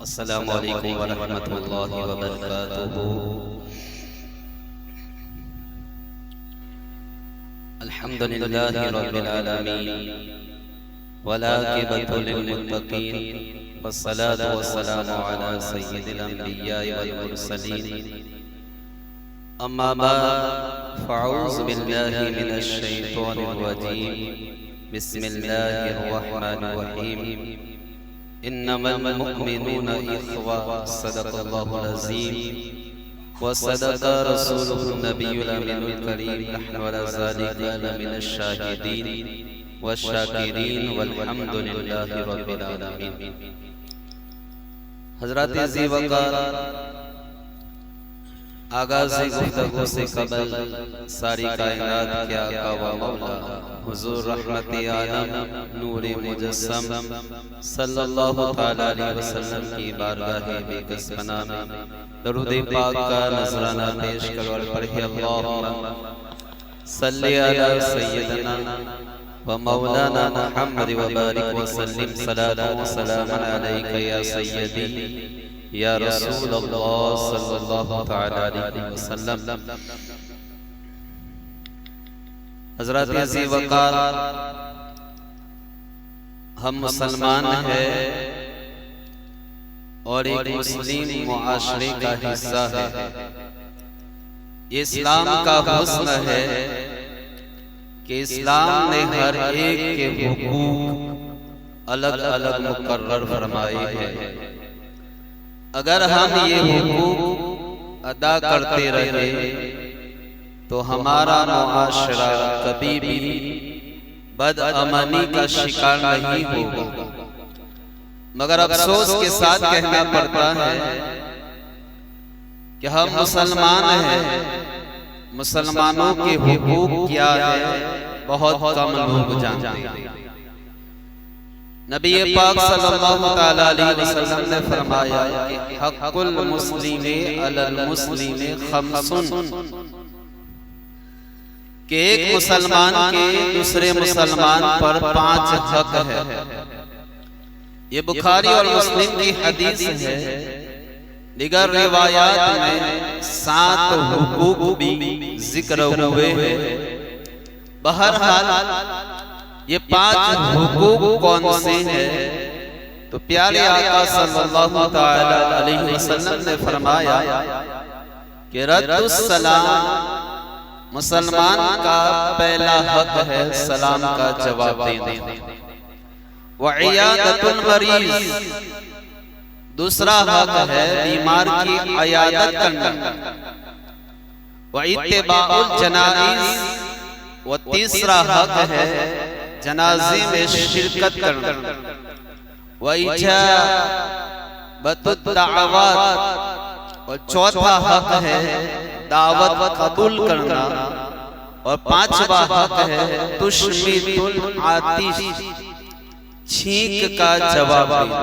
अस्सलामु अलैकुम वरहमतुल्लाहि वबरकातुहू। अल्हम्दुलिल्लाहि रब्बिल आलमीन वलाकिबतु लिल्मुत्तकीन वस्सलातु वस्सलामु अला सय्यिदिल अंबिया'i वल मुरसलीन। अम्मा बाद फ़अऊज़ु बिल्लाहि मिनश शैतानिर रजीम। बिस्मिल्लाहिर रहमानिर रहीम। इन्नमल मुअमिनूना इख़्वा। सदक़ल्लाहुल अज़ीम व सदक़ रसूलुहुन नबियुल अमीनुल करीम। नहनु अला ज़ालिका लमिनश शाहिदीन वश्शाकिरीन वल्हम्दुलिल्लाहि रब्बिल आलमीन। हज़रात अज़ीज़ वक़ार, आगाज़ गुफ्तगू से कबल सारी कायनात के आका व मौला हुज़ूर रहमते आलम नूरे मुजस्सम सल्लल्लाहु तआला अलैहि वसल्लम की बारगाह बेकस पनाह में दरूद पाक का नजराना पेश करो और पढ़े अल्लाहुम्मा सल्लि अला सय्यदना व मौलाना मुहम्मद व बारिक व सल्लिम सलातन व सलामन अलैका या सय्यदी या रसूल अल्लाह सल्लल्लाहु तआला अलैहि वसल्लम। हज़रात अज़ीज़ वक़ार, हम मुसलमान हैं और एक मुस्लिम मुआशरे का हिस्सा है। ये इस्लाम का हुस्न है कि इस्लाम ने हर एक के हुकूक अलग अलग मुकर्रर फरमाए हैं। अगर हम ये हुकूक अदा करते रहे तो हमारा मुआशरा कभी भी बदअमनी का शिकार नहीं होगा। मगर अफसोस के साथ कहना पड़ता है कि हम मुसलमान हैं, मुसलमानों के हुकूक क्या है बहुत कम लोग जानते हैं। नबी पाक सल्लल्लाहु तआला अलैहि वसल्लम ने फरमाया कि हक़्क़ुल मुस्लिमी अलल मुस्लिमी खम्सुन, कि एक मुसलमान के दूसरे मुसलमान पर 5 हक है। ये बुखारी और मुस्लिम की हदीस है। दीगर रिवायात में 7 हुकूक भी जिक्र हुए हैं। बहरहाल ये 5 हुकूक कौन से हैं? तो प्यारे आका सल्लल्लाहु तआला अलैहि वसल्लम ने फरमाया कि रद्दुस सलाम, मुसलमान का पहला हक है सलाम का जवाब देना। व इयादतुल मरीज, दूसरा हक है बीमार की इयादत करना। व इत्तिबाउल जनाइज, व तीसरा हक है जनाजे में शिरकत करना। व इजाबतुद दाअवात, और चौथा हक है दावत कबूल करना। और 5वां हक है तुश्मीतुल आतिश, छींक का जवाब देना।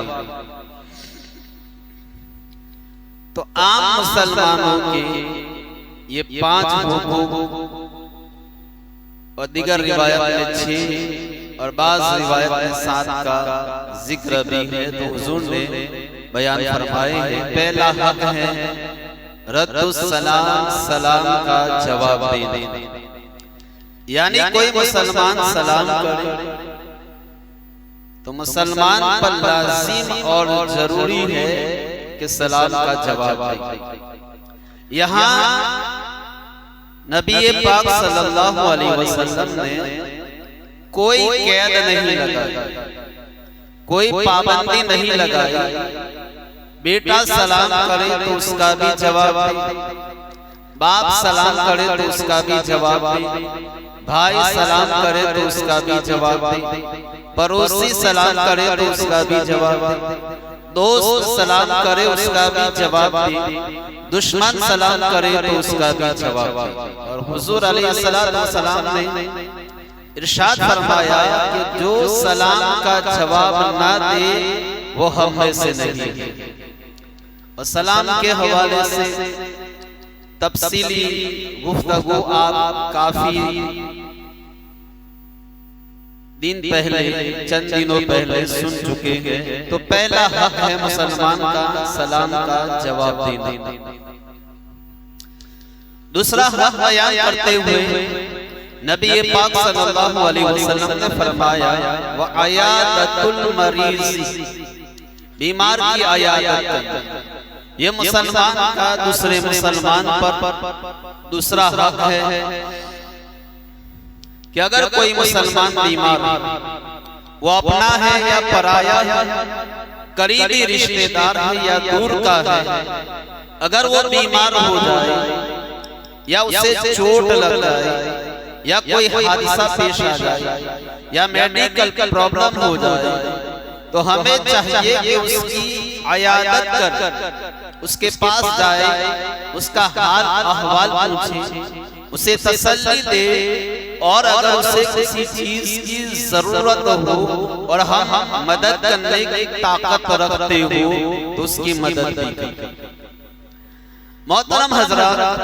तो आम मुसलमानों के ये 5 हुकूक और दीगर रिवायत में 6 और बाज़ रिवायत में 7 का जिक्र भी है। तो हुजूर ने बयान फरमाए हैं। पहला हक है रद्दुस सलाम, सलाम का जवाब देना। यानी कोई मुसलमान सलाम करे तो मुसलमान पर लाजिम और जरूरी है कि सलाम का जवाब दे। यहाँ नबी पाक सल्लल्लाहु अलैहि वसल्लम ने कोई कैद नहीं लगाई, कोई पाबंदी नहीं लगाई। बेटा सलाम करे तो उसका भी जवाब दे, बाप सलाम करे तो उसका भी जवाब दे, भाई सलाम करे तो उसका भी जवाब दे, पड़ोसी सलाम करे तो उसका भी जवाब दे, दोस्त सलाम करे उसका भी जवाब दे, दुश्मन सलाम करे तो उसका भी जवाब दे। और हुजूर अलैहिस्सलातु वस्सलाम ने इरशाद फरमाया कि जो सलाम का जवाब ना दे वो हम में से नहीं है। और सलाम के हवाले से तफसीली गुफ्तगू आप काफी दिन पहले, चंद दिनों पहले सुन चुके हैं। तो पहला हक है मुसलमान का सलाम का जवाब देना। दूसरा हक बयान करते हुए नबी पाक सल्लल्लाहु अलैहि वसल्लम ने फरमाया, व अयादतुल मरीज़, बीमार की अयादत करना। ये मुसलमान का दूसरे मुसलमान पर दूसरा हक है कि अगर कोई मुसलमान बीमार है, वो अपना है या पराया है, करीबी रिश्तेदार है या दूर का है, अगर वो बीमार हो जाए या उसे चोट लग जाए या कोई हादसा पेश आ जाए या मेडिकल प्रॉब्लम हो जाए, तो हमें चाहिए कि उसकी अयादत कर उसके पास जाए, उसका हाल अहवाल पूछे, उसे तसल्ली दे, और अगर उसे किसी चीज की जरूरत हो और हम मदद करने की ताकत रखते हो तो उसकी मदद भी करें। मोहतरम हजरात,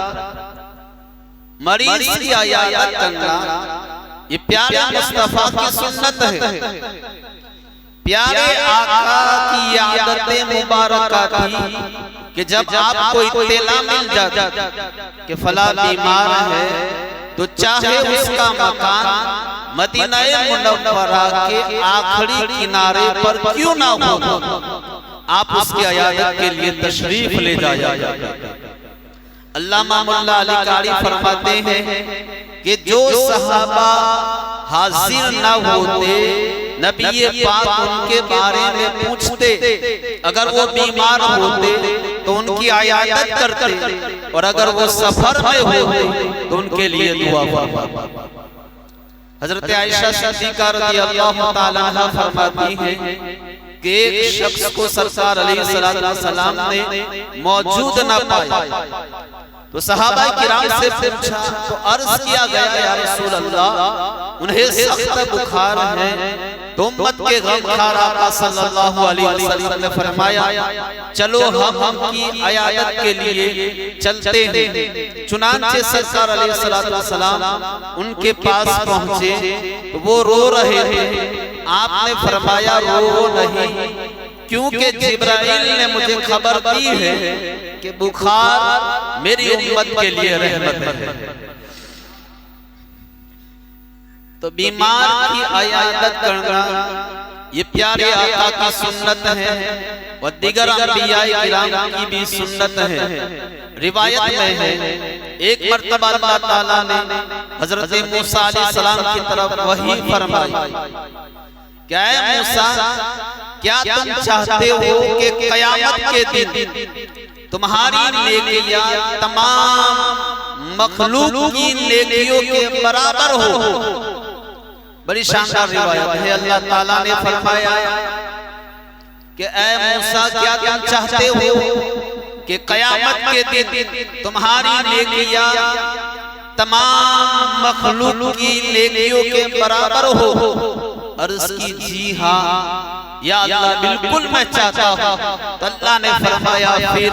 मरीज की अयादत करना ये प्यारे मुस्तफा की सुन्नत है। प्यारे आका की आदतें मुबारका थी कि जब आपको इत्तला मिल जाता कि फला बीमार है, तो चाहे उसका मकान मदीना मुनव्वरा के आखिरी किनारे पर क्यों ना हो, आप उसकी अयादत के लिए तशरीफ ले जाया। अल्लामा मुल्ला अली कारी फरमाते हैं कि जो सहाबा हाजिर न होते, नबी पाक उनके बारे में पूछते, अगर वो बीमार होते तो उनकी अयादत करते, और अगर वो सफर में होते तो उनके लिए दुआ फरमाते। हजरत आयशा सिद्दीका रज़ियल्लाहु ताला अन्हा फरमाती हैं कि एक शख्स को सरकार अलैहिस्सलाम ने मौजूद न पाया, तो सहाबा किराम से पूछा, तो अर्ज किया गया, या रसूल अल्लाह, उन्हें सख्त बुखार है। तो उम्मत के गमखार आका सल्लल्लाहु अलैहि वसल्लम ने फरमाया, चलो हम उनकी अयादत के लिए चलते हैं। चुनांचे सरकार अलैहिस्सलाम उनके पास पहुंचे तो वो रो रहे थे। आपने फरमाया, रो नहीं, क्योंकि जिब्राइल ने मुझे खबर दी है कि बुखार मेरी उम्मत के लिए रहमत है। तो बीमार की अयादत करना ये प्यारे आका की सुन्नत है और दीगर अंबिया किराम की भी सुन्नत है। रिवायत में है, एक मर्तबा अल्लाह ताला ने हजरत मूसा अलैहिस्सलाम की तरफ वही फरमाई, क्या है मूसा, क्या तुम चाहते हो कि क़यामत के दिन तुम्हारी नेकियां तमाम मखलूक की नेकियों के बराबर हो? बड़ी शानदार रिवायत है। अल्लाह ताला ने फरमाया कि ऐ मूसा, क्या तुम चाहते हो कि क़यामत के दिन तुम्हारी नेकियां तमाम मखलूक की नेकियों के बराबर हो? अर्ज़ की, जी हाँ या अल्लाह, बिल्कुल मैं चाहता हूँ। तो अल्लाह ने फरमाया, फिर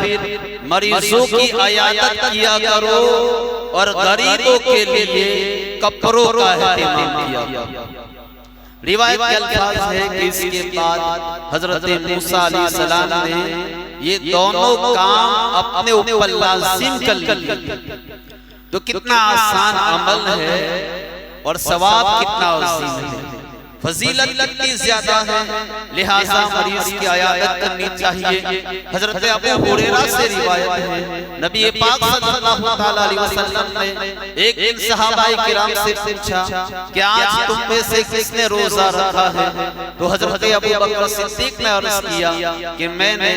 मरीजों की अयादत किया करो और गरीबों के लिए कपड़ों का एहतिमाम किया करो। रिवायत के अल्फाज है कि इसके बाद हजरत मूसा अलैहिस्सलाम ने ये दोनों काम अपने ऊपर लाज़िम कर लिए। तो कितना आसान अमल है और सवाब कितना अजीम है, फजीलत कितनी ज्यादा है, लिहाजा मरीज की अयादत करनी चाहिए। हजरत अबू हुरैरा से रिवायत है, नबी पाक सल्लल्लाहु अलैहि वसल्लम ने एक दिन सहाबाए किराम से पूछा कि आज तुम में से किसने रोजा रखा है? तो हजरत अबू बकर सिद्दीक ने अर्ज किया कि मैंने।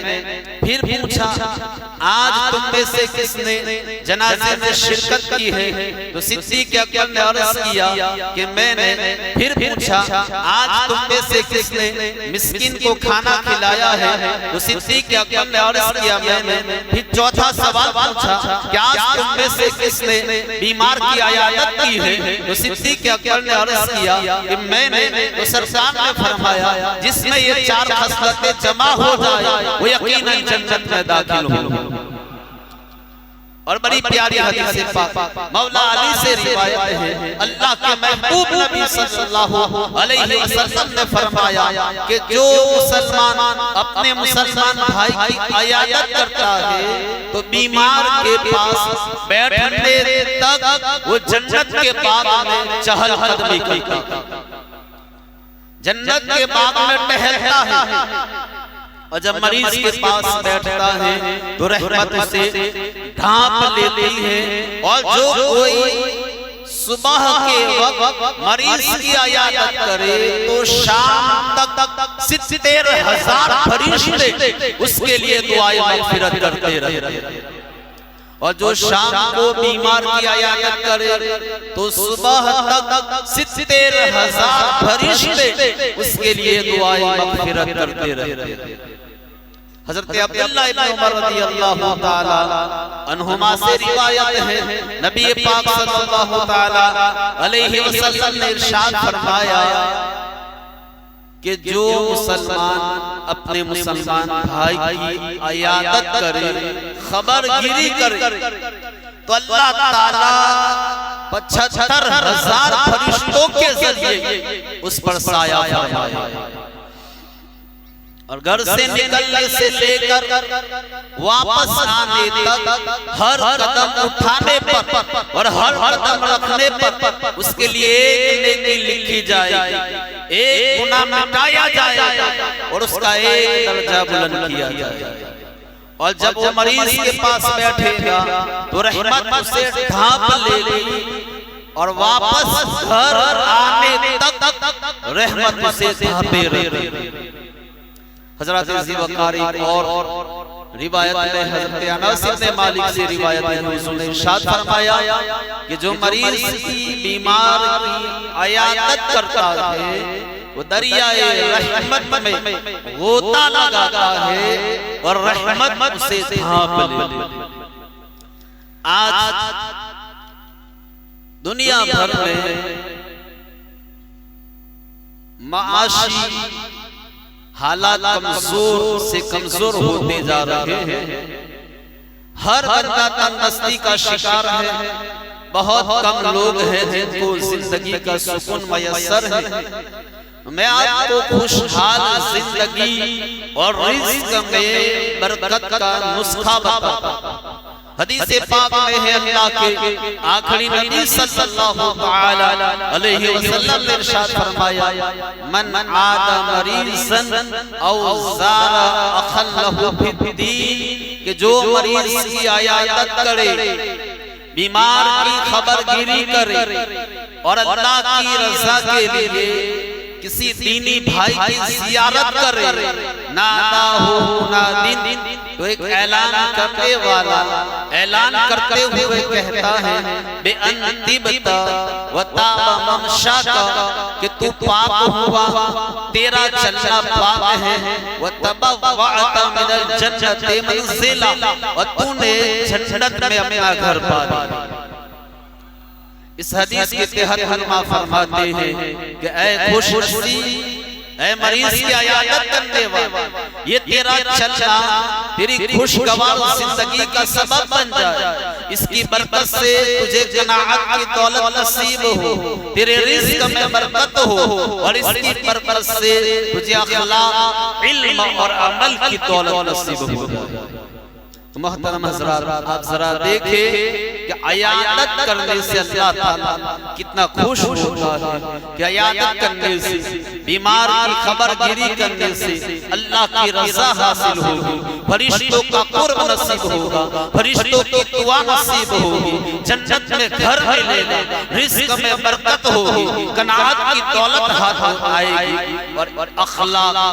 फिर पूछा, आज तुम में से किसने जनाजे में शिरकत की है? तो सिद्दीक अकबर ने अर्ज किया कि मैंने। फिर पूछा, आज तुम में से किसने मिस्किन को खाना खिलाया है? तो सिद्दीक अकबर ने अर्ज किया, मैंने। फिर चौथा सवाल पूछा कि आज तुम में से किसने बीमार की अयादत की है? तो सिद्दीक अकबर ने अर्ज किया कि मैंने। तो सरकार ने फरमाया, जिसमें ये चार खसलतें जमा हो जाए वो यकीनन जन्नत में दाखिल होगा। और बड़ी प्यारी हदीस से पाक मौला अली से रिवायत है, अल्लाह के महबूब नबी सल्लल्लाहु अलैहि वसल्लम ने फरमाया कि जो मुसलमान अपने मुसलमान भाई की इयादत करता है तो बीमार के पास बैठने तक वो जन्नत के बाग में चहलकदमी करता है, जन्नत के बाग में टहलता है। और जब मरीज के पास बैठता है तो रहमत उसे ढांप लेती है। और जो कोई सुबह के वक्त मरीज की इयादत करे तो शाम तक 70,000 फरिश्ते उसके लिए दुआए मग़फ़िरत करते रहते। और जो शाम को बीमार की इयादत करे तो सुबह तक 70,000 फरिश्ते उसके लिए दुआए मग़फ़िरत करते रहते। हज़रत अब्दुल्लाह इब्न उमर रज़ियल्लाहु ताला अन्हुमा से रिवायत है, नबी पाक सल्लल्लाहु ताला अलैहि वसल्लम ने इरशाद फरमाया कि जो मुसलमान अपने मुसलमान भाई की इयादत करे, खबरगिरी करे तो अल्लाह ताला 75,000 फरिश्तों के जरिए उस पर साया फरमाया। और घर से निकलने से लेकर वापस आने तक हर कदम उठाने पर और हर कदम रखने पर उसके लिए एक नेकी लिखी जाएगी, एक गुनाह मिटाया जाएगा और उसका एक दर्जा बुलंद किया जाएगा। और जब वो मरीज के पास बैठेगा तो रहमत उसे ढांप लेगी और वापस घर आने तक रहमत उसे ढांपे रहेगी। हज़रत अज़ी वक़ारी और रिवायत में हज़रत अनस इब्न मालिक से रिवायत है, हुज़ूर ने इरशाद फरमाया कि जो मरीज की बीमार की इयादत करता है वो दरियाए रहमत में गोता लगाता है और रहमत उसे ढांप लेती। आज दुनिया भर में माशी हालात कमजोर से कमजोर होते जा रहे हैं। हर बंदा तंदुरुस्ती का शिकार है। बहुत कम लोग हैं जिनको जिंदगी का सुकून मयसर है। मैं आपको खुशहाल जिंदगी और रिज़्क़ में बरकत का नुस्खा बताता हूं। हदीस पाक में है, अल्लाह के आखिरी नबी सल्लल्लाहु अलैहि वसल्लम ने इरशाद फरमाया, मन आदा मरीज़न औ ज़ारा अखल्लहु फिद्दीन, कि जो मरीज की इयादत करे, बीमार की खबरगिरी करे और अल्लाह की रज़ा के लिए किसी दीनी भाई की ज़ियारत करे, नादा हो ना दिन, तो एक ऐलान करने वाला ऐलान करते हुए कहता है बेअंतिबता व ताबा ममशाका, कि तू पाक हुआ, तेरा चलना पाक है, व तबव्वअता मिनल जन्नति मंज़िला, और तूने जन्नत में अपना घर पा लिया। इस हदीस के तहत हलमा फरमाते हैं कि ऐ खुशनसीब, ऐ मरीज की इयादत करने वाला, ये तेरा चलना तेरी खुशगवार जिंदगी का सबब बन जाए। इसकी बरकत से तुझे जनाअत की दौलत नसीब हो, तेरे रिज़्क़ में बरकत हो, और इसकी बरकत से तुझे अखलाक, इल्म और अमल की दौलत नसीब हो जाए। तो मोहतरम हज़रात, आप जरा देखें कि इयादत करने से अल्लाह ताला कितना खुश होता है, कि इयादत करने से, बीमार की खबरगिरी करने से अल्लाह की रज़ा हासिल होगी, फरिश्तों का कुर्ब नसीब होगा, फरिश्तों की दुआ नसीब होगी, जन्नत में घर मिलेगा, रिज़्क़ में बरकत होगी, कनाअत की दौलत हाथ आएगी, और अखलाक,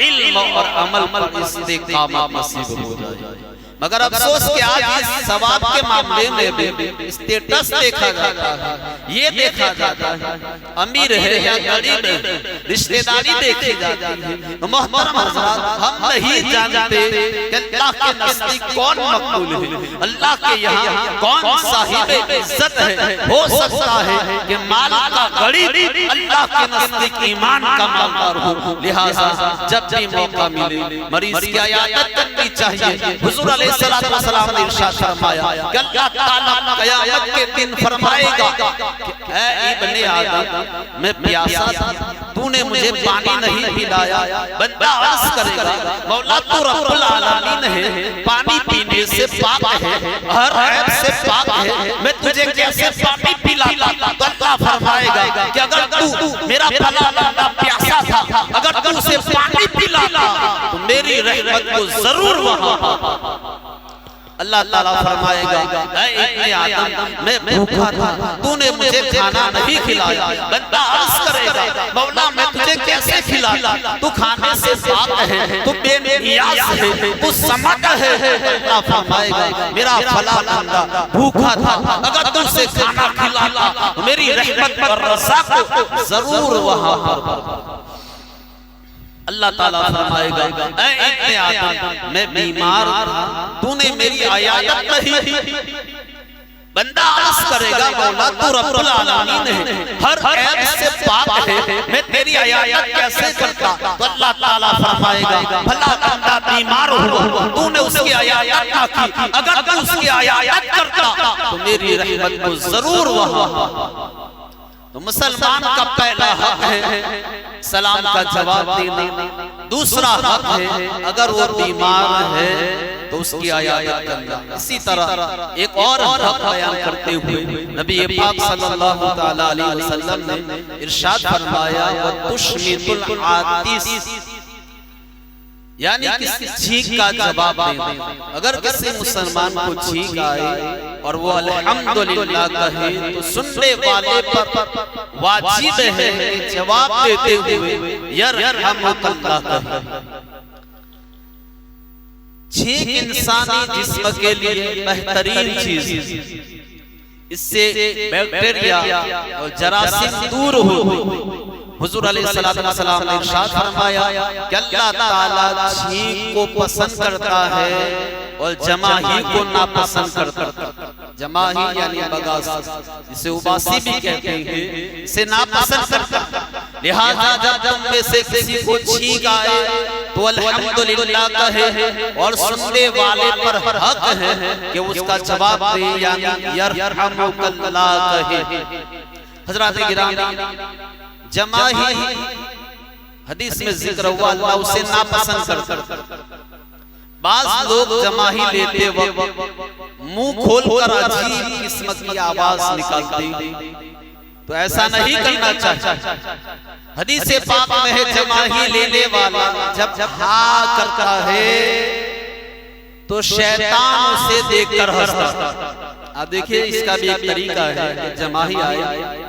इल्म और अमल पर इस्तिक़ामत नसीब हो जाएगी। मगर अफसोस कि आज इस सवाब के मामले में भी स्टेटस देखा जाता है, ये देखा जाता है अमीर है या गरीब है, रिश्तेदारी देखी जाती है। तो मोहतरम हज़रात, हम नहीं जानते कि अल्लाह के नज़दीक कौन मकबूल है, अल्लाह के यहाँ कौन साहिब इज्जत है। हो सकता है कि माल का गरीब अल्लाह के नज़दीक ईमान का मालदार हो। लिहाजा जब भी मौका मिले मरीज की इयादत करनी चाहिए। हुज़ूर अलैहिस्सलाम ने इरशाद फरमाया कि अल्लाह ताला क़यामत के दिन फरमाएगा कि ऐ इब्ने आदम मैं प्यासा था, तूने मुझे पानी नहीं पिलाया। बंदा अर्ज़ करेगा मौला तू रब्बुल आलमीन है, पानी पीने से पाक है, हर ऐब से पाक है, मैं तुझे कैसे पानी पिलाता? तो अल्लाह फरमाएगा कि अगर तू मेरा भला बंदा प्यासा था, अगर तू उसे पानी पिलाता तो मेरी रहमत को जरूर वहां। अल्लाह ताला फरमाएगा ऐ इब्ने आदम मैं भूखा था, तूने मुझे खाना नहीं खिलाया। बंदा अर्ज़ करेगा मौला मैं तुझे कैसे खिलाता? तू खाने से पाक है, तू बेनियाज है, तू समद है। अल्लाह फरमाएगा मेरा भला बंदा भूखा था, अगर तू उसे खाना खिलाता तो मेरी रहमत और रज़ा को जरूर वहां पर। अल्लाह ताला फरमाएगा ऐ इब्ने आदम मैं बीमार था, तूने मेरी इयादत नहीं की। बंदा अर्ज़ करेगा मौला तू रब्बुल आलमीन है, हर ऐब से पाक है, मैं तेरी इयादत कैसे करता? तो अल्लाह ताला फरमाएगा भला बंदा बीमार हुआ, तूने उसकी इयादत ना की, अगर तू उसकी इयादत करता तो मेरी रहमत को जरूर वहां। तो मुसलमान का पहला हक है सलाम का जवाब देना, दूसरा हक है अगर वो बीमार है तो उसकी इयादत करना। इसी तरह एक और हक बयान करते हुए नबी पाक सल्लल्लाहु तआला अलैहि वसल्लम ने इरशाद फरमाया व तुशमितुल आतिस, यानी किसी छींक का जवाब देना। अगर किसी मुसलमान को छींक आए और वो अल्हम्दुलिल्लाह कहे तो सुनने वाले पर वाजिब है कि जवाब देते हुए यरहमुकल्लाह कहे। छींक इंसानी जिस्म के लिए बेहतरीन चीज, इससे बैक्टीरिया और जरासीम दूर होते। हुजूर अलैहिस्सलाम ने इरशाद फरमाया कि अल्लाह ताला छींक को पसंद करता है और जमाही को नापसंद करता है। जमाही यानी बगास, जिसे उबासी भी कहते हैं, इसे नापसंद करता है। लिहाजा जब तुम में से किसी को छींक आए तो अल्हम्दुलिल्लाह कहे और सुनने वाले पर हक है कि उसका जवाब दे, यानी यरहमुकल्लाह कहे। हज़रात गिरामी जमाही हदीस में जिक्र हुआ अल्लाह उसे नापसंद करता। बाज लोग जमाही लेते वक्त मुंह खोलकर अजीब किस्म की आवाज निकालते, तो ऐसा नहीं करना चाहिए। हदीस पाक में है जमाही लेने वाला जब हाँ करता है तो शैतान उसे देखकर हंसता। आप देखिए इसका भी एक तरीका है कि जमाही आए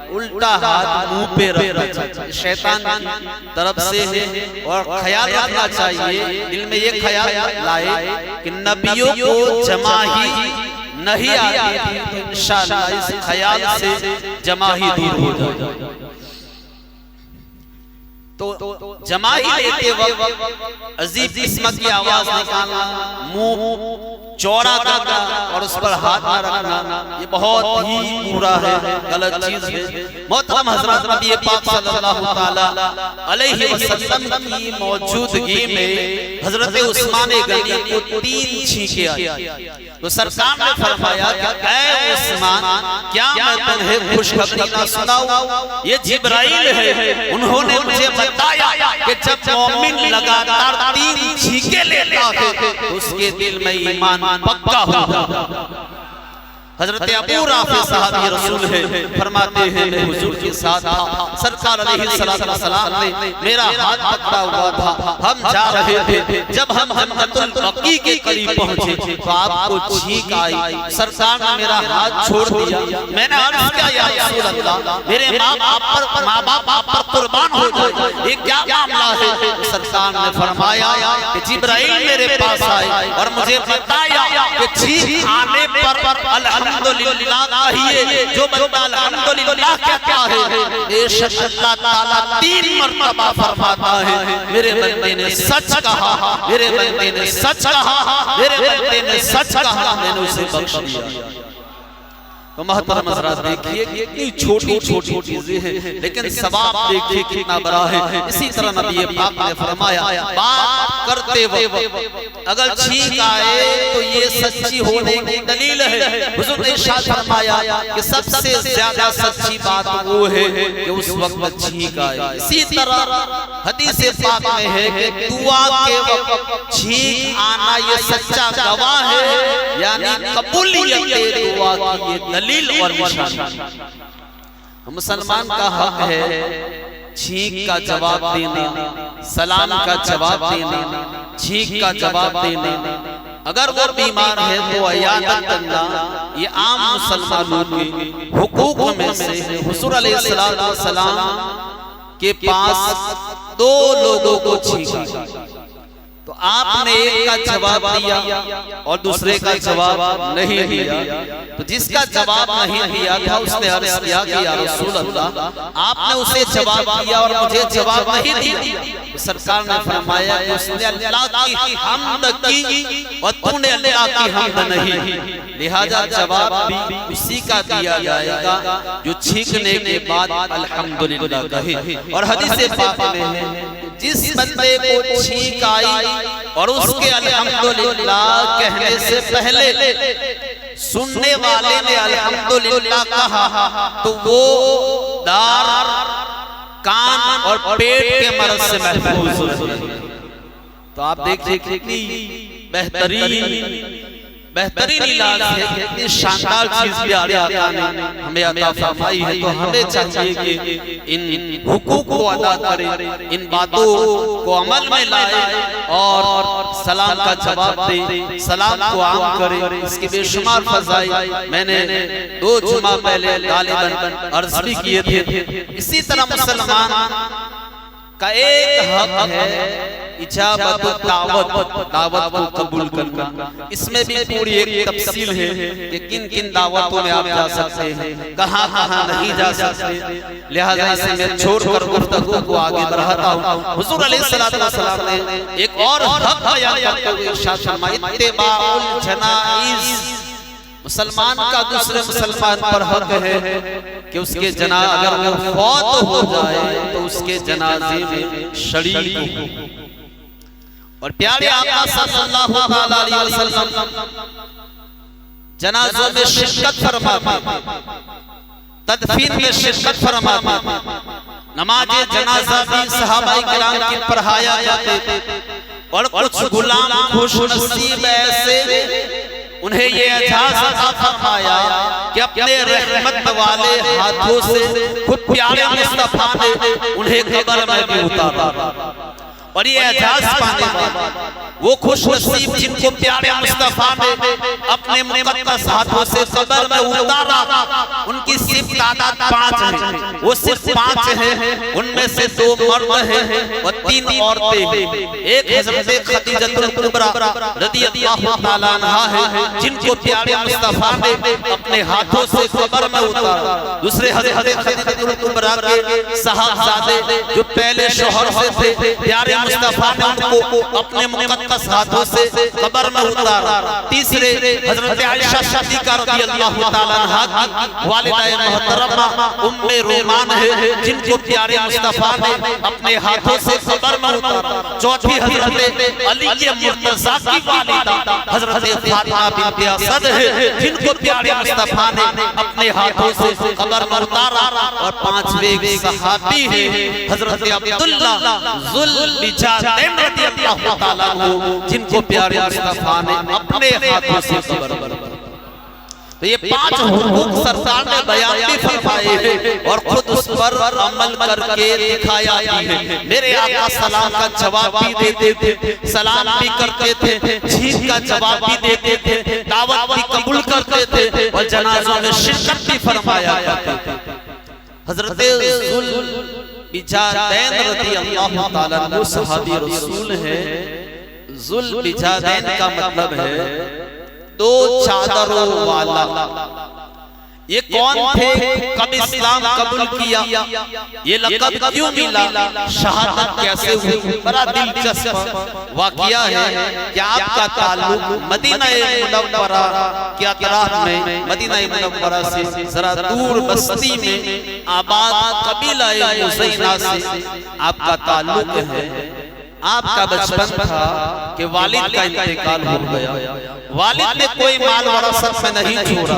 उल्टा हाथ मुंह पे रखना, शैतान की तरफ से है। और ख्याल रखना चाहिए, दिल में ये ख्याल लाए कि नबियों को जमाही नहीं आती थी, तो इंशाअल्लाह इस ख्याल से जमाही दूर हो जाएगी। तो जमाही लेते वक्त अजीब किस्म की आवाज निकालना, मुंह चौड़ा करना और उस पर हाथ न रखना, ये बहुत ही बुरा है, गलत चीज है। मोहतरम हज़रत नबी पाक सल्लल्लाहु तआला अलैहि वसल्लम की मौजूदगी में हज़रत उस्मान गनी को 3 छींके आई। तो सरकार ने फरमाया कि ऐ उस्मान क्या मैं तुम्हें खुशखबरी ना सुनाऊं? ये जिब्राइल है, उन्होंने मुझे बताया कि जब मोमिन लगातार 3 छींके लेता है तो उसके दिल में ईमान पक्का होगा। हजरत अबू राफी साहब ये रसूल है, फरमाते हैं मैं हुजूर के साथ था, सरकार अलैहिस्सलाम ने मेरा हाथ पकड़ा हुआ था, हम जा रहे थे, जब हम जन्नतुल बकी के करीब पहुंचे तो आपको छींक आई, सरकार ने मेरा हाथ छोड़ दिया। मैंने अर्ज़ किया या रसूल अल्लाह मेरे माँ बाप आप पर कुर्बान हो जाए, ये क्या मामला है? सरकार ने फरमाया कि जिब्राइल मेरे पास आए और मुझे बताया कि छींक आने पर अल्हम्दुलिल्लाह कहिए, जो बंदा अल्हम्दुलिल्लाह कहता है बेशक अल्लाह ताला 3 मर्तबा फरमाता है मेरे बंदे ने सच कहा, मेरे बंदे ने सच कहा, मेरे बंदे ने सच कहा, मैंने उसे बख्श दिया। तो मोहतरम हज़रात देखिए कितनी छोटी छोटी चीजें हैं लेकिन सवाब देखिए कितना बड़ा है। इसी तरह नबी पाक ने फरमाया बात करते वक्त अगर छींक आए तो ये सच्ची होने की दलील है। हुजूर ने इरशाद फरमाया कि सबसे ज्यादा सच्ची बात वो है कि उस वक्त छींक आए। इसी तरह हदीस पाक में है कि दुआ के वक्त छींक आना ये सच्चा गवाह है, यानी कबूलियत दुआ की ये दलील और निशान। मुसलमान का हक है छींक का जवाब देना, सलाम का जवाब देना, छींक का जवाब देना। अगर वो बीमार है तो इयादत करना ये आम मुसलमानों के हुकूक में से है। हुजूर अलैहिस्सलातु वस्सलाम के पास दो लोगों को छींका तो आपने एक का जवाब दिया और दूसरे का जवाब नहीं दिया। तो जिसका जवाब नहीं दिया था उसने अर्ज किया कि या रसूल अल्लाह, आपने उसे जवाब दिया और मुझे जवाब नहीं दिया। तो सरकार ने फरमाया कि उसने अल्लाह की हम्द की और तूने अल्लाह की हम्द नहीं, लिहाजा जवाब भी उसी का दिया जाएगा जो छींकने के बाद अल्हम्दुलिल्लाह कहे। और हदीस पाक में है जिस बंदे को छींक आई और उसके अल्हम्दुलिल्लाह कहने से पहले सुनने वाले ने अल्हम्दुलिल्लाह कहा तो वो दार कान और पेट के मर्ज से महफूज हो। तो आप देखिए कितनी बेहतरीन इलाज है, कितनी शानदार चीज प्यारे आका ने हमें अता फरमाई है। तो हमें चाहिए कि इन हुकूक को अदा करें, इन बातों को अमल में लाए और सलाम का जवाब दें, सलाम को आम करें। इसकी बेशुमार फज़ाइल मैंने 2 जुमा पहले गालिबन अर्ज़ भी किए थे। इसी तरह मुसलमान का एक हक है इजाबत दावत, दावत को कबूल करना। इसमें भी पूरी एक तफसील है कि किन किन दावतों में आप जा सकते हैं, कहाँ कहाँ नहीं जा सकते। लिहाजा इसे मैं छोड़कर गुफ्तगू को आगे बढ़ाता हूँ। हुजूर अलैहिस्सलातु वस्सलाम ने एक और हक बयान करते हुए इरशाद फरमाया इत्तिबाउल जनाइज, मुसलमान का दूसरे मुसलमान पर हक है कि उसके जनाजा अगर वो फौत हो जाए तो उसके जनाजे में शरीक हो। और प्यारे आका सल्लल्लाहु अलैहि वसल्लम जनाजों में शिरकत फरमाते, तदफीन में शिरकत फरमाते, नमाज़े जनाजा भी सहाबाए किराम की पढ़ाया जाते थे। और कुछ गुलाम खुशनसीब ऐसे उन्हें ये एजाज़ अता फरमाया कि अपने रहमत वाले हाथों से खुद प्यारे मुस्तफा ने उन्हें कब्र में भी उतारा। और ये एजाज़ पाने वाले वो खुशनसीब जिनको प्यारे मुस्तफा ने अपने मुक़द्दस हाथों से कब्र में उतारा, उनकी सिर्फ तादाद 5 है। वो सिर्फ 5 हैं, उनमें से 2 मर्द हैं और 3 औरतें हैं। एक हज़रत खदीजतुल कुबरा रज़ियल्लाहु ताला अन्हा है जिनको प्यारे मुस्तफा ने अपने हाथों से कब्र में उतारा। दूसरे हज़रत खदीजतुल कुबरा के साहबजादे जो पहले शौहर से थे, प्यारे मुस्तफा ने उनको अपने मुक़द्दस हाथों से कब्र में उतारा। तीसरे हज़रत आयशा सिद्दीक़ा रज़ियल्लाहु ताला अन्हा की वालिदाए मोहतरमा उम्मे रोमान है जिनको प्यारे मुस्तफा ने अपने हाथों से कब्र में उतारा। चौथी हज़रत अली के मुर्तज़ा की वालिदा हज़रत फातिमा बिन्त असद है जिनको प्यारे मुस्तफा ने अपने हाथों से कब्र में उतारा। और 5वें सहाबी है हज़रत अब्दुल्ला ज़ुल बिजादैन रज़ियल्लाहु ताला अन्हु जिनको प्यारे मुस्तफा ने अपने हाथों से कब्र में उतारा। तो ये 5 हुकूक सरकार ने बयान भी फरमाए हैं और खुद उस पर अमल करके दिखाया भी है। मेरे आका सलाम का जवाब भी देते थे, सलाम भी करते थे, छींक का जवाब भी देते थे, दावत भी कबूल करते थे और जनाजों में शिरकत भी फरमाया करते थे। हज़रत ज़ुल बिजादैन रज़ियल्लाहु ताला अन्हु सहाबी रसूल है। ज़ुल बिजादैन का मतलब है 2 चादरों वाला। ये कौन थे, कब इस्लाम कबूल किया, ये लक़ब क्यों मिला, शहादत कैसे हुई। बड़ा दिलचस्प वाक़या है कि आपका ताल्लुक मदीना मुनव्वरा के अतराफ में, मदीना मुनव्वरा से जरा दूर बस्ती में आबाद कबीला मुज़ैना से आपका ताल्लुक है। आपका बचपन था कि वालिद का इंतकाल हो गया। वालिद ने कोई माल वरासत में नहीं छोड़ा,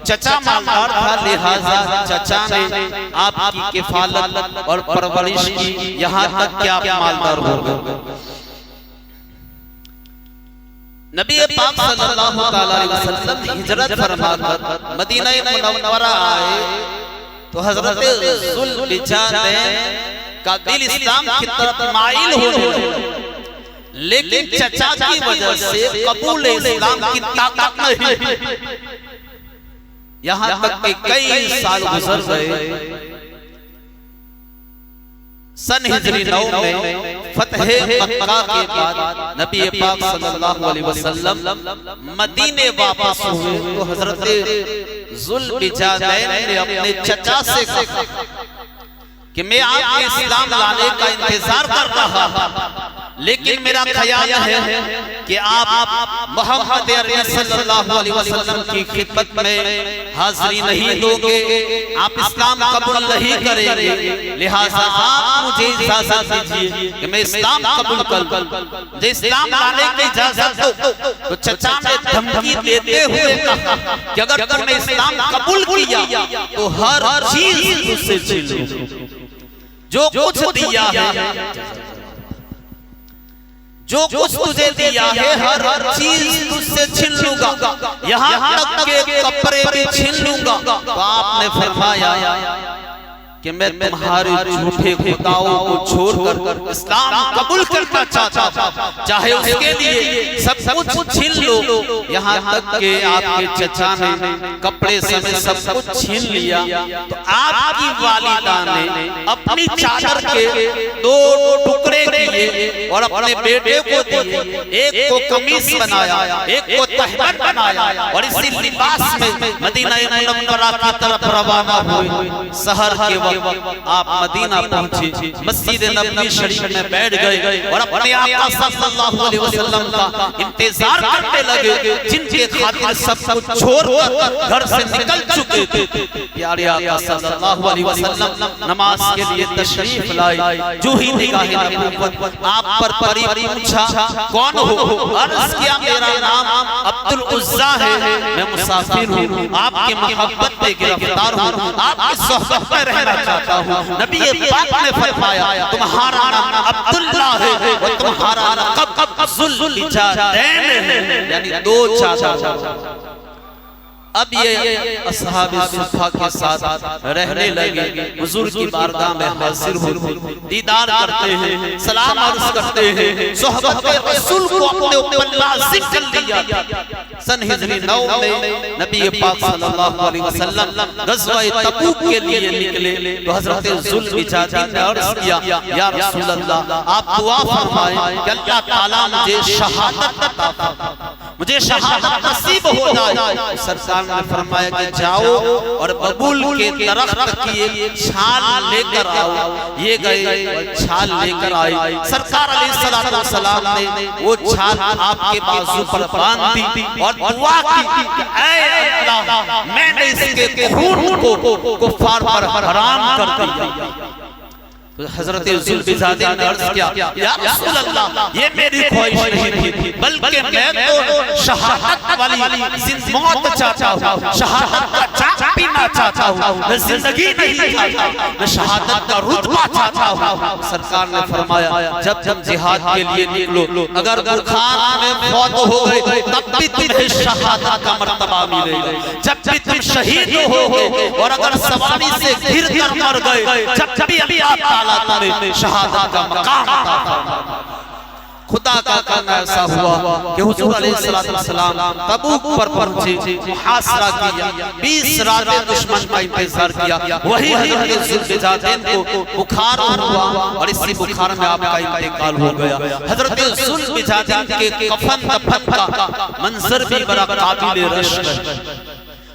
चचा मालदार था, लिहाजा चचा ने आपकी किफालत और परवरिश की, यहाँ तक कि आप मालदार हो गए। नबी पाक सल्लल्लाहु अलैहि वसल्लम हिजरत फरमाकर मदीना मुनव्वरा आए तो हजरत ज़ुल्बिजादैन का दिल इस्लाम की तरफ माइल होने लगा, लेकिन चचा की वजह से कबूल इस्लाम की ताकत नहीं। यहाँ तक कि कई साल गुजर गए। सन हिजरी 9 में फतह मक्का के बाद नबी पाक सल्लल्लाहु अलैहि वसल्लम मदीने वापस हुए तो हजरत ज़ुल्बिजादैन ने अपने चचा से कहा कि मैं आपके इस्लाम लाने का इंतजार कर रहा हूं, लेकिन मेरा ख्याल है कि आप मोहम्मद अरबी सल्लल्लाहु अलैहि वसल्लम की खिदमत में हाजिरी नहीं दोगे, आप इस्लाम कबूल नहीं करेंगे, लिहाजा आप मुझे इजाजत दीजिए कि मैं इस्लाम कबूल करूं, मुझे इस्लाम लाने की इजाजत दो। तो चचा ने धमकी देते हुए कहा कि अगर तुमने इस्लाम कबूल किया तो हर चीज तुझसे छीन लूंगा, जो कुछ दिया है, जो कुछ तुझे दिया है, हर चीज तुझसे छीन लूंगा, यहाँ तक के कपड़े भी छीन लूंगा। तो आपने फरमाया कि मैं तुम्हारे झूठे खुदाओं को छोड़कर इस्लाम कबूल करना चाहता हूं, चाहे उसके लिए सब कुछ छीन लो। यहाँ तक के आपके चचा ने कपड़े समेत सब कुछ छीन लिया। तो आपकी वालिदा ने अपनी चादर के 2 टुकड़े किए और अपने बेटे को दिए, एक को कमीज बनाया, एक को तहबत बनाया और इसी लिबास में मदीना मुनव्वरा की तरफ रवाना हुए। सहर के आप मदीना पहुंचे, मस्जिद नबवी शरीफ में बैठ गए और अपने आका सल्लल्लाहु अलैहि वसल्लम का इंतजार करने लगे, जिनके खातिर सब कुछ छोड़कर घर से निकल चुके थे। प्यारे आका सल्लल्लाहु अलैहि वसल्लम नमाज के लिए तशरीफ लाए। जो ही निगाहें नबूवत आप पर पड़ी, पूछा कौन हो? अर्ज किया मेरा नाम अब्दुल उज़्ज़ा है, मैं मुसाफिर हूं, आपकी मोहब्बत में गिरफ्तार हूं, आपकी सोहबत में रहना चाहता हूं। नबी पाक ने फरमाया तुम्हारा नाम अब्दुल्लाह है और तुम्हारा लक़ब ज़ुल्बिजादैन है, यानी 2 चाचा। अब ये असहाबे सुफ़ा के साथ रहने लगे, हुजूर की बारगाह में हाजिर होते, दीदार करते हैं, सलाम अर्ज़ करते हैं, सोहबत रसूल को अपने ऊपर लाज़िम कर लिया। सन हिजरी 9 में नबी पाक सल्लल्लाहु अलैहि वसल्लम ग़ज़वा तबूक के लिए निकले तो हज़रत ज़ुल्बिजादैन ने अर्ज़ किया या रसूल अल्लाह, आप दुआ फरमाएं कि अल्लाह ताला मुझे शहादत अता फरमाए, मुझे शहादत नसीब हो जाए। सरकार ने फरमाया कि जाओ और बबूल के दरख्त की एक छाल लेकर आओ। ये गए और छाल लेकर आए। सरकार अलैहिस्सलातु वस्सलाम ने वो छाल आपके बाजू पर बांध दी और दुआ की कि ऐ अल्लाह, मैंने इसके खून को कुफार पर हराम कर दिया। तो हज़रत ज़ुल्बिजादैन ने अर्ज़ किया या रसूल अल्लाह, ये मेरी ख्वाहिश नहीं थी, बल्कि मैं तो शहादत वाली मौत चाहता हूँ, शहादत का चाक पीना चाहता हूँ, मैं जिंदगी नहीं चाहता, मैं शहादत का रुतबा चाहता हूँ। सरकार ने फरमाया जब जब जिहाद के लिए निकलो, अगर बुखार में फौत हो गए तब भी तुम्हें शहादत का मर्तबा मिलेगा, जब भी तुम शहीद होगे और अगर सवारी से गिर कर मर गए, जब भी अभी आप शहादत का मकाम। खुदा का करना ऐसा हुआ कि हुजूर अलैहिस्सलातु वस्सलाम तबूक पर पहुंचे, मुहासरा किया, 20 रातें दुश्मन का इंतजार किया। वही हज़रत ज़ुल्बिजादैन को बुखार हुआ और इसी बुखार में आपका इंतकाल हो गया। हज़रत ज़ुल्बिजादैन के कफन दफन का मंजर भी बड़ा काबिल रश्क है।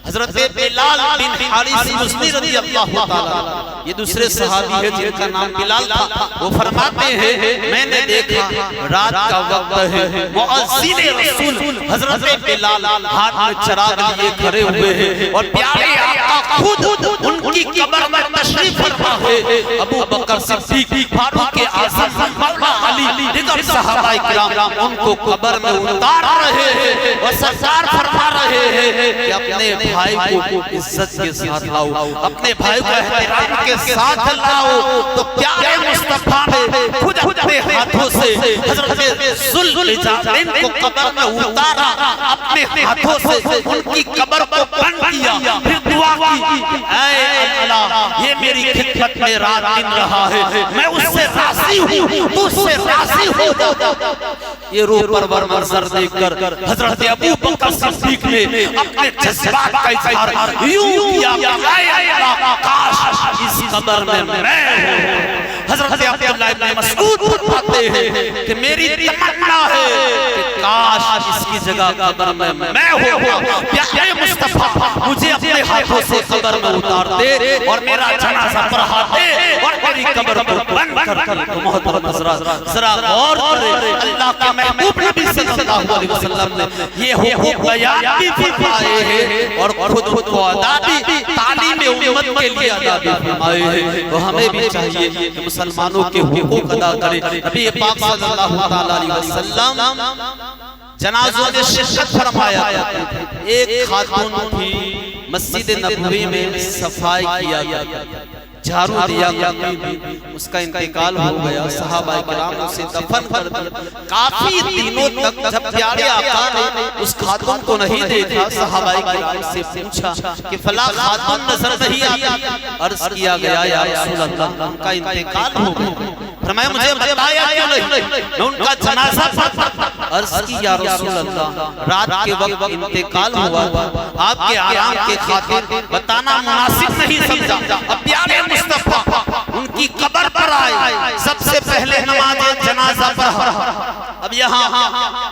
हजरत बिलाल बिन हारिस मुज़नी रज़ियल्लाहु ताला, ये दूसरे सहाबी है जिनका नाम बिलाल था। वो फरमाते हैं मैंने देखा रात का वक्त है, मुअज्जिन रसूल हजरत बिलाल हाथ में चिराग लिए खड़े हुए हैं और प्यारे आका खुद उनकी कब्र में तशरीफ फरमा है। अबू बकर सिद्दीक, फारूक आज़म, मौला अली, दीगर सहाबाए किराम उनको कब्र में उतार रहे हैं और सरकार फरमा रहे हैं कि अपने भाई को इज्जत के साथ लाओ, अपने भाई को एहतराम के साथ लाओ। तो प्यारे मुस्तफा ने खुद अपने हाथों से हजरत ज़ुल्फ़िज़ारैन को कब्र में उतारा, अपने हाथों से उनकी कब्र को बंद किया, फिर दुआ की ऐ अल्लाह ये मेरी खिदमत में रात दिन रहा है, मैं उससे राज़ी हूँ, तू उससे राज़ी हो जा। ये रूह परवर मंजर देखकर हजरत अबू बकर सिद्दीक ने अपने जज्बात का इज़हार यूं किया, काश इस कब्र में मैं हूं। हजरत अब्दुल्लाह इब्न मसऊद फरमाते हैं कि मेरी तमन्ना है कि काश इसकी जगह कब्र में मैं होऊं। प्यारे मुस्तफा मुझे अपने हाथों से कब्र में उतार दे और मेरा जनाजा पढ़ा दे और मेरी कब्र को बंद कर दे। तो मोहतरम हज़रात जरा गौर करें, अल्लाह के महबूब नबी सल्लल्लाहु अलैहि वसल्लम ने ये हुकूक बयान भी फरमाए हैं और खुद को अदा भी तालीम उम्मत के लिए अदा भी फरमाए हैं। तो हमें भी चाहिए कि मुसलमानों के हुकूक अदा करें। नबी पाक सल्लल्लाहु अलैहि वसल्लम जनाज़ों में शिरकत फरमाया। एक खातून थी, मस्जिद नबवी में सफाई किया गया, झाड़ू दिया करती थी, उसका इंतकाल हो गया। सहाबाए किराम उसे दफन कर दिया। काफी दिनों तक जब प्यारे आका ने उस खातून को नहीं देखा, सहाबाए किराम से पूछा कि फला खातून नजर नहीं आई। अर्ज किया गया या रसूल अल्लाह उनका इंतकाल हो गया। फरमाया मुझे बताया क्यों नहीं, मैं उनका जनाजा पढ़ता। अर्ज की या रसूल अल्लाह रात के वक्त इंतकाल हुआ था, आपके आराम के खातिर बताना मुनासिब नहीं समझा। अब प्यारे मुस्तफा उनकी कब्र पर आए, सबसे पहले नमाज जनाजा पढ़ा। अब यहाँ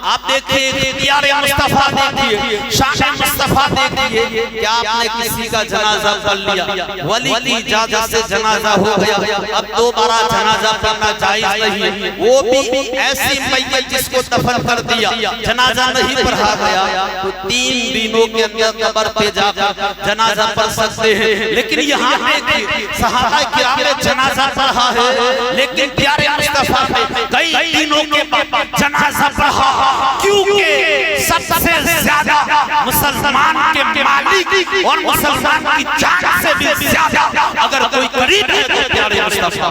आप देखिए प्यारे मुस्तफा, देखिए शान मुस्तफा, देखिए क्या आपने किसी का जनाजा पढ़ लिया, वली की इजाजत से जनाजा हो गया, अब दोबारा जनाजा पढ़ना जायज नहीं है। वो भी ऐसी मैयत जिसको दफन कर दिया, जनाजा नहीं पढ़ा गया, तो 3 दिनों के अंदर कब्र पे जाकर जनाजा पढ़ सकते हैं। लेकिन यहाँ देखिए सहाबा किराम ने जनाजा पढ़ा है, लेकिन प्यारे मुस्तफा ने कई दिनों के बाद जनाजा पढ़ा, क्योंकि सबसे ज्यादा मुसलमान के मालिक और मुसलमान की जान से भी ज्यादा अगर कोई करीब है तो प्यारे मुस्तफा।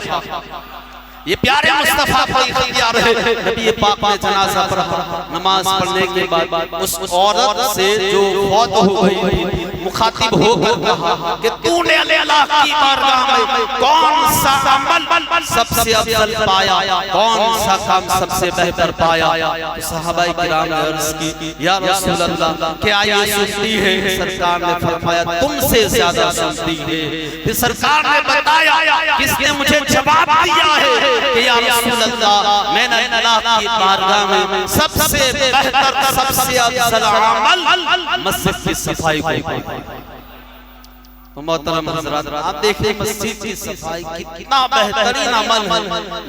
ये प्यारे मुस्तफा का इख्तियार है। नबी पाक ने जनाजा पढ़ा, नमाज पढ़ने के बाद उस औरत से जो फौत हो गई मुखातिब होकर कहा कि तूने अल्लाह की बारगाह में कौन सा अमल सबसे अफजल पाया, कौन सा काम सबसे बेहतर पाया। तो सहाबाए किराम ने अर्ज की या रसूल अल्लाह क्या ये सुनती है? सरकार ने फरमाया तुमसे ज्यादा सुनती है। फिर सरकार ने बताया, किसने मुझे जवाब दिया है कि या रसूल अल्लाह मैंने अल्लाह की बारगाह में सबसे बेहतर सबसे अफजल अमल मस्जिद की सफाई को। मोहतरम हज़रात आप देखिए मस्जिद की सफाई कितना बेहतरीन अमल है,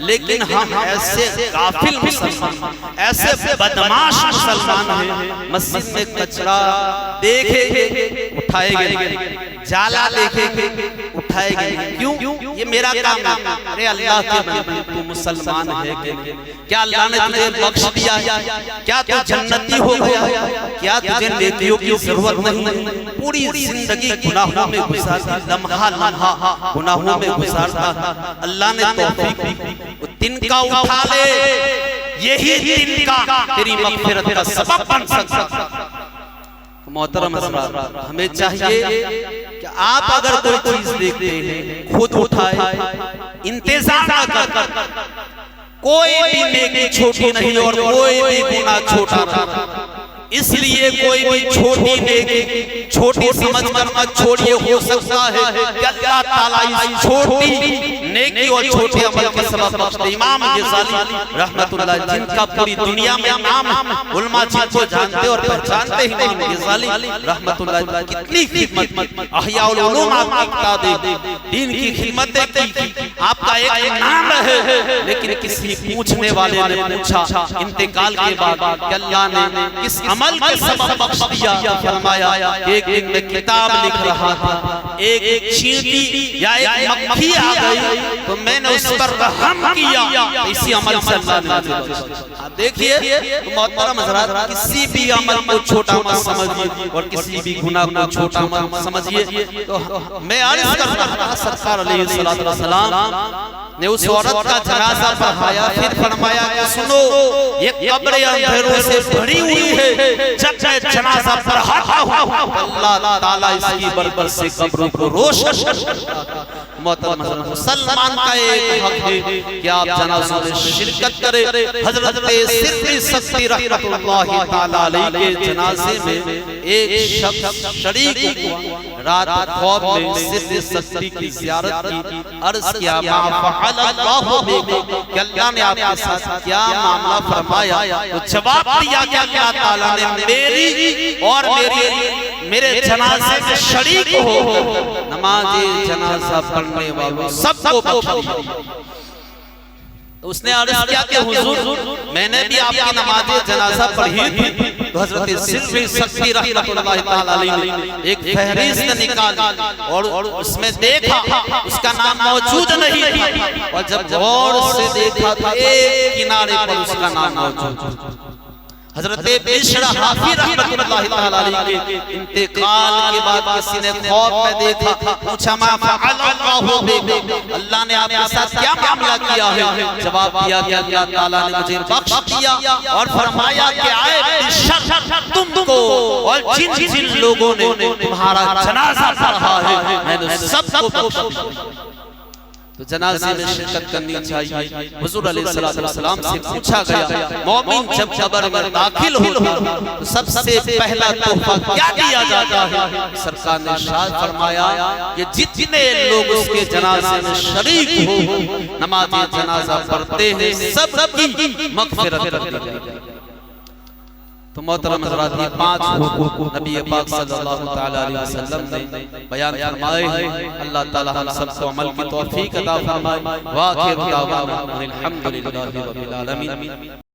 लेकिन हम ऐसे गाफिल मुसलमान, ऐसे बदमाश मुसलमान हैं, मस्जिद में कचरा देखेंगे उठाएंगे, जाला देखेंगे उठाएंगे। क्यों? ये मेरा काम है। अरे अल्लाह के बंदे तू मुसलमान है कि नहीं? क्या अल्लाह ने तुझे बख्श दिया? क्या तू जन्नती हो गया? क्या तुझे नेकियों की जरूरत नहीं? पूरी जिंदगी गुनाहों में गुजारता, लम्हा लम्हा गुनाहों में गुजारता, अल्लाह ने तौफीक दी तिनका उठा ले, यही तिनका तेरी मग़फ़िरत का सबब बन सकता। मोहतरम हज़रात हमें चाहिए कि आप अगर कोई चीज देखते हैं खुद उठाए, इंतजार न कर। कोई भी नेकी छोटी नहीं और कोई भी गुनाह छोटा नहीं, इसलिए कोई भी छोटी नेकी छोटी समझ कर मत छोड़िए। हो सकता है कि अल्लाह ताला इस छोटी नेकी और छोटे अमल के सबब बख्शते। इमाम गज़ाली रहमतुल्लाह जिनका पूरी दुनिया में नाम उलमा जिनको जानते और पहचानते, इमाम गज़ाली रहमतुल्लाह कितनी खिदमत, अहयाउल उलूम आपकी किताबें, दीन की खिदमतें की, आपका एक नाम है। लेकिन किसी पूछने वाले ने पूछा इंतकाल के बाद कि अल्लाह ने किस अमल के सबब बख्श दिया? फरमाया एक दिन में किताब लिख रहा था, एक चींटी या एक मक्खी आ गई तो मैंने उस पर रहम किया, इसी अमल से अल्लाह ने मुझे बख्शा। आप देखिए मोहतरम हज़रात, किसी भी अमल को छोटा मत समझिए और किसी भी गुनाह को छोटा मत समझिए। तो मैं अर्ज़ कर रहा था, सरकार अलैहिस्सलातु वस्सलाम ने उस औरत का जनाजा पढ़ाया, फिर फरमाया कि सुनो ये कब्र अंधेरों से भरी हुई है, जब मैं जनाजा पढ़ाता हूं अल्लाह ताला इसकी बरकत से कब्रों को रोशन। मोहतरम मुसलमान का एक हक है कि आप जनाज़ों में शिरकत करें। हजरत सिद्दीक़ सख्ती रहमतुल्लाहि ताला अलैहि के जनाजे में एक शख्स शरीक हुआ, रात ख्वाब में सिद्दीक़ सख्ती की ज़ियारत की, अर्ज़ किया मा फअलल्लाहु बिकुम, कि अल्लाह ने आपके साथ क्या मामला फरमाया? तो जवाब दिया कि अल्लाह ताला ने मेरी और मेरे जनाजे में शरीक हो नमाज़े जनाजा पढ़ने वालों सबको बख्श दिया। तो उसने अर्ज़ किया कि हुजूर मैंने भी आपकी नमाज़े जनाजा पढ़ी थी। तो हज़रत सिद्दीक़ सख्ती रहमतुल्लाहि ताला अलैहि ने एक फहरिस्त निकाली और उसमें देखा उसका नाम मौजूद नहीं था, और जब गौर से देखा तो एक किनारे पर उसका नाम मौजूद। हज़रत बिश्र हाफी रहमतुल्लाहि ताला अलैहि के इंतकाल के बाद किसी ने ख्वाब में देखा, पूछा मा फअलल्लाहु बिकुम, अल्लाह ने आपके साथ क्या मामला किया है? जवाब दिया कि अल्लाह ताला ने मुझे बख्श दिया और फरमाया कि आए शर तुमको और जिन जिन लोगों ने तुम्हारा जनाजा पढ़ा है मैंने सबको बख्श दिया। तो जनाजे में शिरकत करनी चाहिए। हुजूर अलैहिस्सलातु वस्सलाम से पूछा गया मोमिन जब कब्र में दाखिल हो तो सबसे पहला तोहफा क्या दिया जाता है? सरकार ने इरशाद फरमाया कि जितने लोग उसके जनाजे में शरीक हो नमाज़ जनाजा पढ़ते हैं सबकी मग़फ़िरत कर दी जाती है। तो मोहतरम हज़रात, ये 5 हुकूक नबी पाक सल्लल्लाहु तआला अलैहि वसल्लम ने बयान फरमाए हैं। अल्लाह ताला हम सबको अमल की तौफीक अता फरमाए। व आखिर दावाना अनिल हम्दुलिल्लाहि रब्बिल आलमीन।